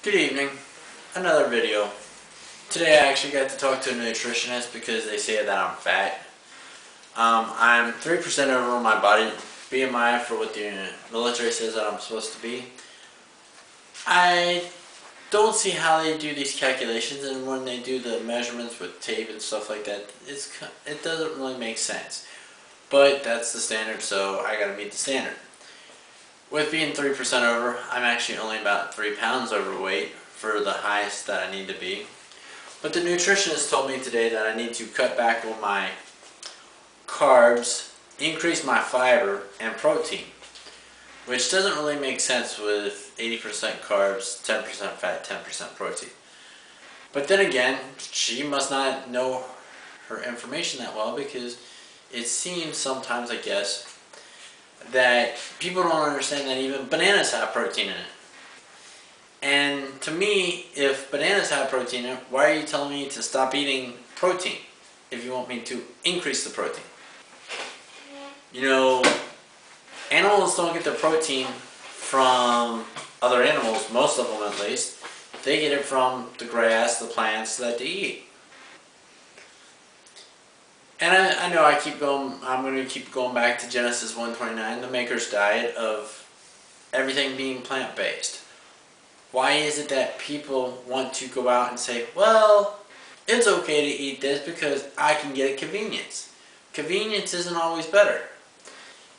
Good evening. Another video. Today I actually got to talk to a nutritionist because they say that I'm fat. I'm 3% over my body BMI for what the military says that I'm supposed to be. I don't see how they do these calculations, and when they do the measurements with tape and stuff like that, it doesn't really make sense. But that's the standard, so I gotta meet the standard. With being 3% over, I'm actually only about 3 pounds overweight for the highest that I need to be. But the nutritionist told me today that I need to cut back on my carbs, increase my fiber, and protein. Which doesn't really make sense with 80% carbs, 10% fat, 10% protein. But then again, she must not know her information that well, because it seems sometimes, I guess, that people don't understand that even bananas have protein in it. And to me, if bananas have protein in it, why are you telling me to stop eating protein if you want me to increase the protein? You know, animals don't get their protein from other animals, most of them at least. They get it from the grass, the plants that they eat. And I know I'm going to keep going back to Genesis 1:29, the Maker's diet of everything being plant-based. Why is it that people want to go out and say, well, it's okay to eat this because I can get it convenience. Convenience isn't always better.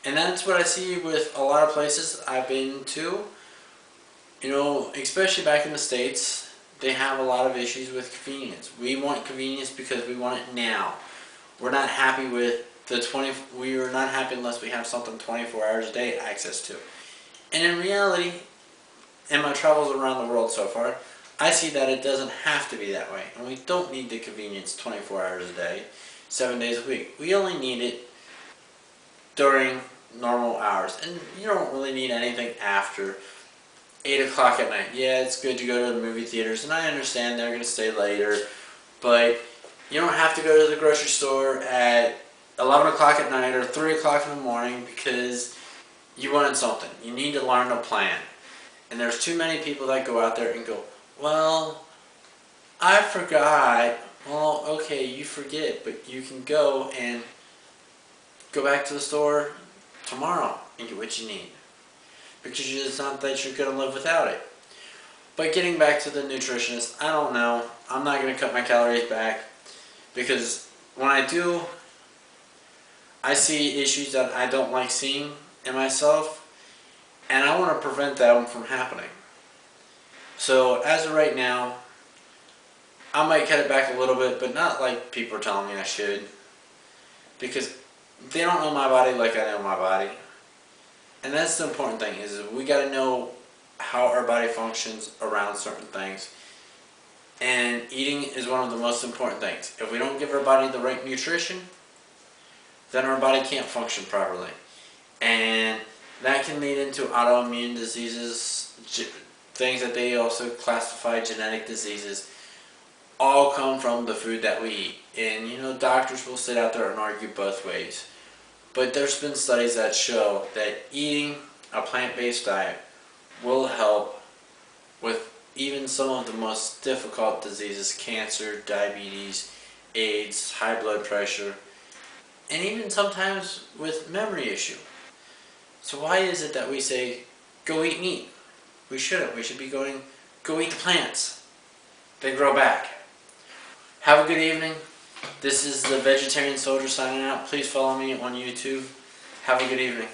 And that's what I see with a lot of places I've been to. You know, especially back in the States, they have a lot of issues with convenience. We want convenience because we want it now. We're not happy with we are not happy unless we have something 24 hours a day access to. And in reality, in my travels around the world so far, I see that it doesn't have to be that way. And we don't need the convenience 24 hours a day, 7 days a week. We only need it during normal hours. And you don't really need anything after 8 o'clock at night. Yeah, it's good to go to the movie theaters, and I understand they're going to stay later, but you don't have to go to the grocery store at 11 o'clock at night or 3 o'clock in the morning because you wanted something. You need to learn a plan. And there's too many people that go out there and go, well, I forgot. Well, okay, you forget, but you can go and go back to the store tomorrow and get what you need. Because it's not that you're going to live without it. But getting back to the nutritionist, I don't know. I'm not going to cut my calories back. Because when I do, I see issues that I don't like seeing in myself. And I want to prevent them from happening. So as of right now, I might cut it back a little bit, but not like people are telling me I should. Because they don't know my body like I know my body. And that's the important thing, is we got to know how our body functions around certain things. And eating is one of the most important things. If we don't give our body the right nutrition, then our body can't function properly. And that can lead into autoimmune diseases, things that they also classify genetic diseases, all come from the food that we eat. And you know, doctors will sit out there and argue both ways. But there's been studies that show that eating a plant-based diet will help with even some of the most difficult diseases: cancer, diabetes, AIDS, high blood pressure, and even sometimes with memory issue. So why is it that we say, go eat meat? We shouldn't. We should be going, go eat the plants. They grow back. Have a good evening. This is the Vegetarian Soldier signing out. Please follow me on YouTube. Have a good evening.